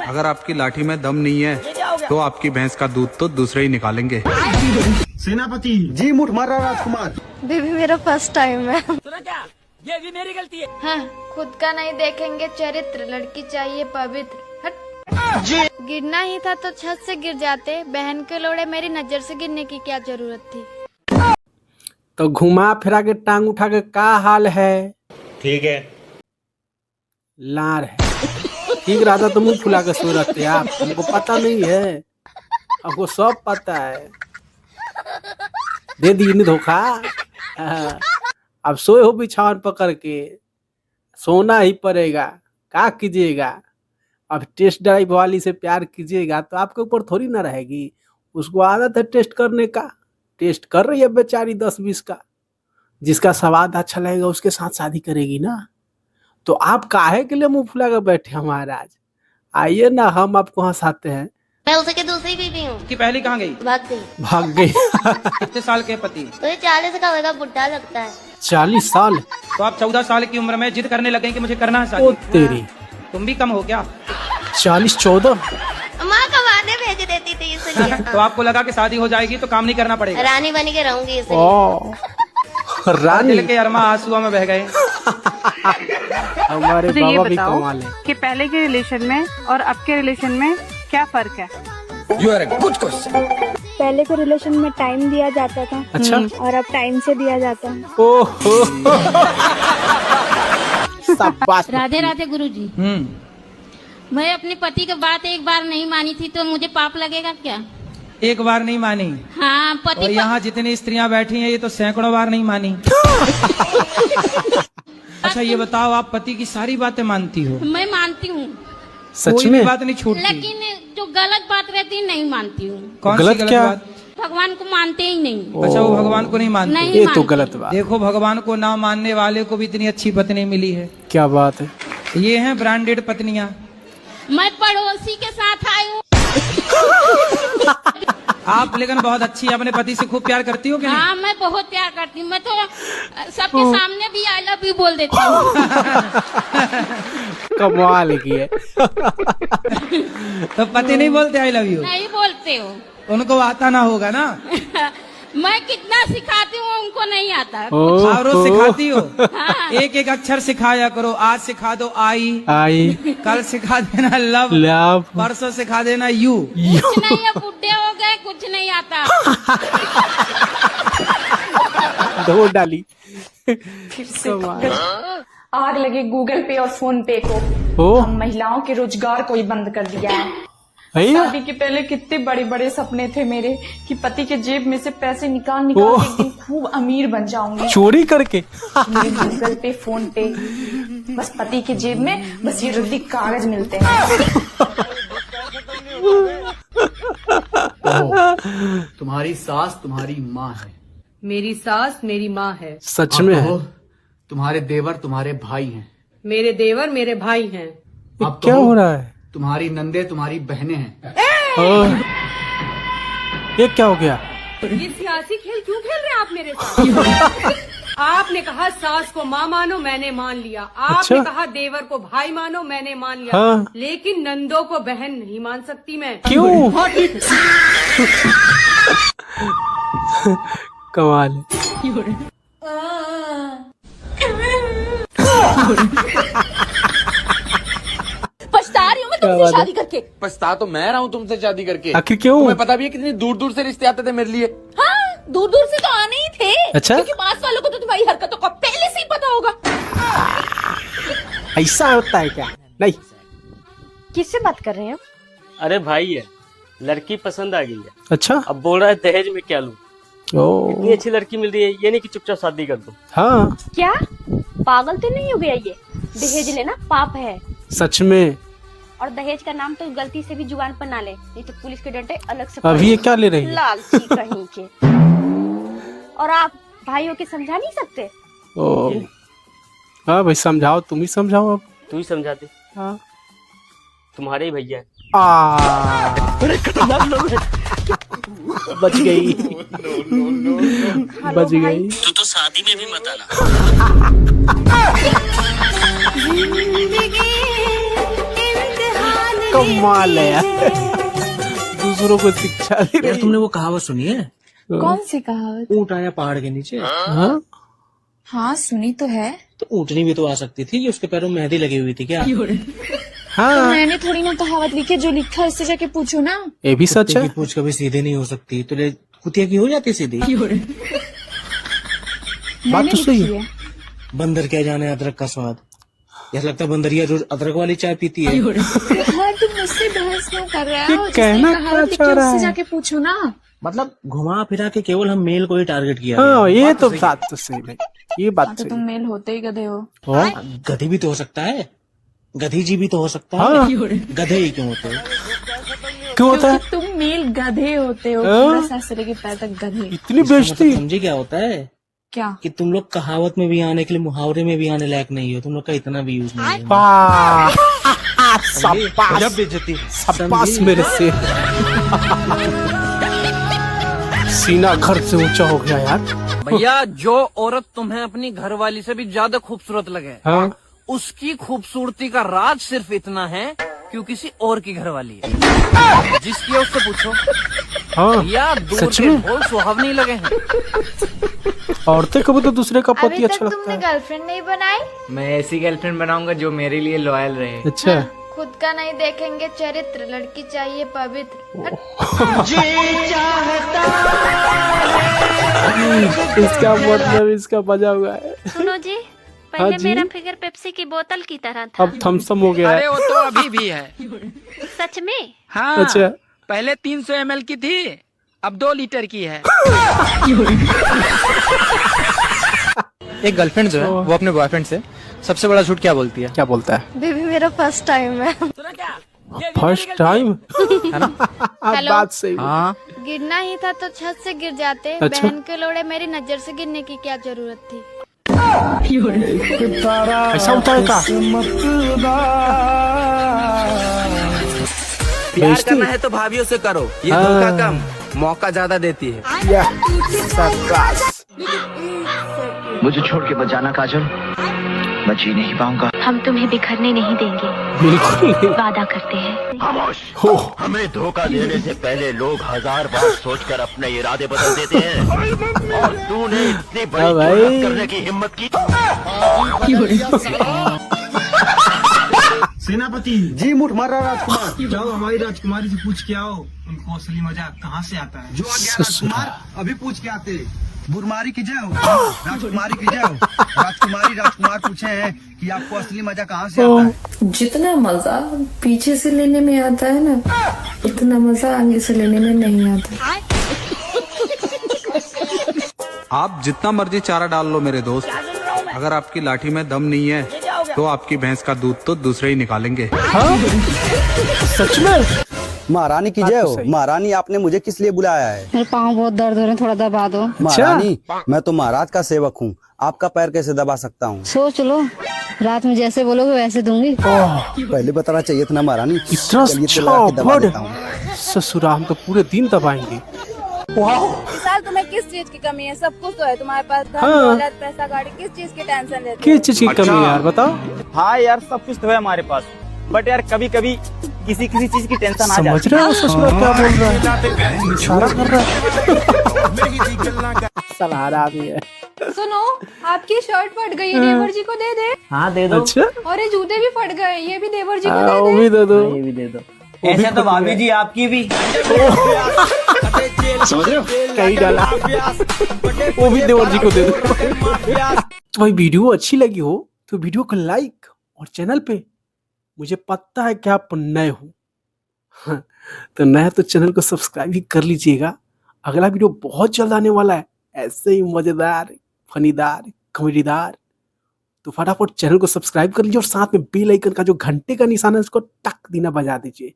अगर आपकी लाठी में दम नहीं है तो आपकी भैंस का दूध तो दूसरे ही निकालेंगे। सेनापति जी मुठ मार रहा राजकुमार। बेबी मेरा फर्स्ट टाइम है। सुना क्या? ये भी मेरी गलती है। हाँ, खुद का नहीं देखेंगे चरित्र, लड़की चाहिए पवित्र। हट। गिरना ही था तो छत से गिर जाते, बहन के लोड़े मेरी नजर से गिरने की क्या जरूरत थी। तो घुमा फिरा के टांग उठा के का हाल है? ठीक है। लार है। ठीक रहा था तो मुंह फुला के सो रहते आप। हमको पता नहीं है, हमको सब पता है। दे दी नहीं धोखा। अब सोए हो बिछावन पकड़ के, सोना ही पड़ेगा। क्या कीजिएगा? अब टेस्ट ड्राइव वाली से प्यार कीजिएगा तो आपके ऊपर थोड़ी ना रहेगी। उसको आदत है टेस्ट करने का। टेस्ट कर रही है बेचारी 10-20 का। जिसका स्वाद अच्छा लगेगा उसके साथ शादी करेगी ना। तो आप काहे के लिए मुंह फुला कर बैठे महाराज? आइए ना, हम आपको हंसाते हैं। मैं उसे की दूसरी बीवी हूँ। कि पहली कहाँ गई? भाग गई। कितने साल के पति? तो ये 40 का होगा, बुढ़ा लगता है। 40 साल? तो आप 14 साल की उम्र में जिद करने लगे कि मुझे करना है ओ शादी। तेरी, तुम भी कम हो क्या? 40-14? माँ कमाने भेज देती थी इसलिए। तो आपको लगा कि शादी हो जाएगी तो काम नहीं करना पड़ेगा। रानी बन के रहूंगी इसलिए। ओ रानी दिल के अरमा आंसुओं में बह गए। हमारे मुझे ये बाबा भी बताओ कमाल है। कि पहले के रिलेशन में और अब के रिलेशन में क्या फर्क है? पहले के रिलेशन में टाइम दिया जाता था। अच्छा। और अब टाइम से दिया जाता है। ओहो सब बात। राधे राधे गुरुजी। मैं अपने पति की बात एक बार नहीं मानी थी तो मुझे पाप लगेगा क्या? एक बार नहीं मानी? हाँ, और यहाँ जितनी स्त्रियां बैठी हैं ये तो सैकड़ों बार नहीं मानी। अच्छा ये बताओ, आप पति की सारी बातें मानती हो? मैं मानती हूँ, सच कोई में? भी बात नहीं छूटती? लेकिन जो गलत बात रहती है नहीं मानती हूँ। कौन सी गलत गलत क्या? बात? भगवान को मानते ही नहीं। अच्छा, वो भगवान को नहीं मानते? नहीं ये तो मानते। गलत बात। देखो, भगवान को ना मानने वाले को भी इतनी अच्छी पत्नी मिली है। क्या बात है? ये हैं ब्रांडेड पत्नियां। मैं पड़ोसी के साथ आई हूँ। आप लेकिन बहुत अच्छी, अपने पति से खूब प्यार करती हो कि नहीं? हाँ, मैं बहुत प्यार करती हूँ। मैं तो सबके सामने भी आई लव यू बोल देती हूँ। कमाल की है। तो पति नहीं बोलते आई लव यू? नहीं बोलते हो। उनको आता ना होगा ना। मैं कितना सिखाती हूँ उनको नहीं आता। आप रोज सिखाती हो? हाँ। एक एक अक्षर सिखाया करो। आज सिखा दो आई, कल सिखा देना लव, लव, परसों सिखा देना यू। कुछ नहीं है, बुढ़े हो गए, कुछ नहीं आता। दो डाली। आग लगे गूगल पे और फोन पे को। ओ हम महिलाओं के रोजगार को ही बंद कर दिया है। भैया, शादी के पहले कितने बड़े बड़े सपने थे मेरे कि पति के जेब में से पैसे निकाल के एक दिन खूब अमीर बन जाऊंगी। चोरी करके? गूगल पे, फोन पे, बस पति के जेब में बस ये रद्दी कागज मिलते हैं। तुम्हारी सास तुम्हारी माँ है। मेरी सास मेरी माँ है। सच में है? तुम्हारे देवर तुम्हारे भाई हैं। मेरे देवर मेरे भाई हैं। अब क्या हो रहा है? तुम्हारी नंदे तुम्हारी बहनें हैं। ये क्या हो गया? ये सियासी खेल क्यों खेल रहे हैं आप मेरे साथ? आपने कहा सास को माँ मानो, मैंने मान लिया। आपने अच्छा? कहा देवर को भाई मानो, मैंने मान लिया। हाँ। लेकिन नंदो को बहन नहीं मान सकती मैं। क्यों? कमाल है। पछता रही हूँ मैं तुमसे शादी करके। पछता तो मैं रहा हूँ तुमसे शादी करके। आखिर क्यों? तुम्हें पता भी है कितनी दूर दूर से रिश्ते आते थे मेरे लिए। हाँ, दूर दूर से तो आने ही थे। अच्छा? क्योंकि पास वालों को तो तुम्हारी हरकतों का पहले से ही पता होगा। ऐसा होता है क्या? नहीं। किससे बात कर रहे हैं? अरे भाई है, लड़की पसंद आ गई है। अच्छा। अब बोल रहा है दहेज में क्या लूं। इतनी अच्छी लड़की मिल रही है, ये नहीं कि चुपचाप शादी कर दो। हाँ। क्या पागल तो नहीं हो गया ये? दहेज लेना पाप है। सच में? और दहेज का नाम तो गलती से भी जुबान पर ना ले, नहीं तो पुलिस के डंडे अलग से। अभी ये क्या ले रही है? लालची कहीं के। और आप भाइयों के समझा नहीं सकते? ओ हाँ भाई, समझाओ, तुम ही समझाओ अब। तू ही समझा दे। हाँ, तुम्हारे ही भैया है। आ बच गई बच गई। तू तो शादी में भी मत आना। कमाल है यार, दूसरों को शिक्षा दे रही। तुमने वो कहावत सुनी है? कौन सी कहावत? ऊँट आया पहाड़ के नीचे। हाँ? हाँ सुनी तो है। तो ऊँटनी भी तो आ सकती थी कि उसके पैरों में मेहंदी लगी हुई थी क्या? हाँ मैंने थोड़ी ना कहावत लिखी है, जो लिखा है उससे जाके पूछो ना। ये भी सच है। पूछ कभी सीधे नहीं हो सकती, तो ले कुतिया की हो जाती सीधी। बात तो सही है। बंदर क्या जाने अदरक का स्वाद। ऐसा लगता है बंदरिया रोज अदरक वाली चाय पीती है। हाँ तुम मुझसे बहस क्यों कर रहे हो? कहना क्या चाह रहा है? उससे जाके पूछो ना। मतलब घुमा फिरा के केवल हम मेल को ही टारगेट किया। हाँ ये तो बात तो सही है, ये बात तो सही तुम मेल होते ही गधे हो। है। गधी भी तो हो सकता है, गधी जी भी तो हो सकता हाँ। है। गधे ही क्यों होते हैं? क्यों होता है? तुम मेल गधे होते हो, हाँ? पूरा ससुरे के पैर तक गधे। इतनी बेइज्जती। समझी क्या होता है? क्या? कि तुम लोग कहावत में भी आने के लिए मुहावरे में भी आने लायक नहीं हो, तुम लोग का इतना भी यूज नहीं है। वाह, शाबाश, गजब बेइज्जती। शाबाश मेरे से। सीना घर से ऊंचा हो गया यार। भैया जो औरत तुम्हें अपनी घरवाली से भी ज्यादा खूबसूरत लगे, हाँ? उसकी खूबसूरती का राज सिर्फ इतना है कि वो किसी और की घरवाली है। जिसकी है उससे पूछो। हाँ या दूर सच के में बहुत सुहावनी लगे हैं। औरतें कभी तो दूसरे का पति अभी अच्छा तक लगता तुमने है। गर्लफ्रेंड नहीं बनाई? मैं ऐसी गर्लफ्रेंड बनाऊंगा जो मेरे लिए लॉयल रहे। अच्छा खुद का नहीं देखेंगे चरित्र, लड़की चाहिए पवित्र। इसका मतलब इसका बजा हुआ है। सुनो जी, हाँ पहले जी? मेरा फिगर पेप्सी की बोतल की तरह था। अब थम्सअप हो गया अरे है। वो तो अभी भी है। सच में? हाँ अच्छा पहले 300 ml की थी, अब 2 लीटर की है। एक गर्लफ्रेंड जो है वो अपने बॉयफ्रेंड से सबसे बड़ा झूठ क्या बोलती है? क्या बोलता है? बेबी मेरा फर्स्ट टाइम है। फर्स्ट टाइम है ना? हेलो? बात सही। हाँ गिरना ही था तो छत से गिर जाते। अच्छा? बहन के लोड़े मेरी नजर से गिरने की क्या जरूरत थी? ऐसा होता है का? प्यार करना है तो भाभीियों से करो, ये धोखा कम, मौका ज्यादा देती है। मुझे छोड़ के मत जाना काजल, मैं जी नहीं पाऊंगा। हम तुम्हें बिखरने नहीं देंगे, बिल्कुल नहीं। वादा करते हैं। खामोश। हमें धोखा देने से पहले लोग 1000 बार सोचकर अपने इरादे बदल देते हैं, और तूने इतनी बड़ी जुर्रत करने की हिम्मत की। सेनापति जी मुठ मार रहा राजकुमार। जाओ हमारी राजकुमारी से पूछ के आओ, उनको असली मजा कहाँ से आता है। जो आ गया राजकुमार, अभी पूछ के आते। बुरमारी की जय हो, राजकुमारी की जय हो। राजकुमार पूछे हैं कि आपको असली मजा कहाँ से आता है। जितना मजा पीछे से लेने में आता है ना, उतना मजा आगे से लेने में नहीं आता। आप जितना मर्जी चारा डाल लो मेरे दोस्त, अगर आपकी लाठी में दम नहीं है तो आपकी भैंस का दूध तो दूसरे ही निकालेंगे। हाँ? सच में? महारानी की जय हो। महारानी आपने मुझे किस लिए बुलाया है? मेरे पाँव बहुत दर्द हो रहे हैं, थोड़ा दबा दो। महारानी मैं तो महाराज का सेवक हूँ, आपका पैर कैसे दबा सकता हूँ? सोच लो, रात में जैसे बोलोगे वैसे दूंगी। पहले बताना चाहिए था ना महारानी। इतना दबा देता हूँ। ससुरा हम तो पूरे दिन दबाएंगे। इस साल तुम्हें किस चीज की कमी है? सब कुछ तो है तुम्हारे पास, धन हाँ। दौलत पैसा गाड़ी, किस चीज की टेंशन लेते हो? किस चीज की कमी है यार बताओ? हाँ यार सब कुछ तो है हमारे पास, बट यार कभी कभी किसी चीज की टेंशन आ समझ जाती रहे हो ससुरा क्या बोल रहा है? इशारा कर रहा है। सलाह भी है। सुनो, आपकी शर्ट फट गई है, देवर जी को दे दे। हाँ दे दो। अच्छा और ये जूते भी फट गए, ये भी देवर जी को हाँ, दे वो दे। भी दे दो। ये भी दे दो। ऐसे तो भाभी जी आपकी भी। समझ रहे हो? कहीं डाला वो भी देवर जी को दे दो। तो भाई वीडियो अच्छी लगी हो तो वीडियो को लाइक, और चैनल पे मुझे पता है कि आप नए हो, तो नया तो चैनल को सब्सक्राइब भी कर लीजिएगा। अगला वीडियो बहुत जल्द आने वाला है, ऐसे ही मजेदार, फनीदार, कॉमेडीदार। तो फटाफट चैनल को सब्सक्राइब कर लीजिए और साथ में बेल आइकन का जो घंटे का निशान है उसको टक देना बजा दीजिए।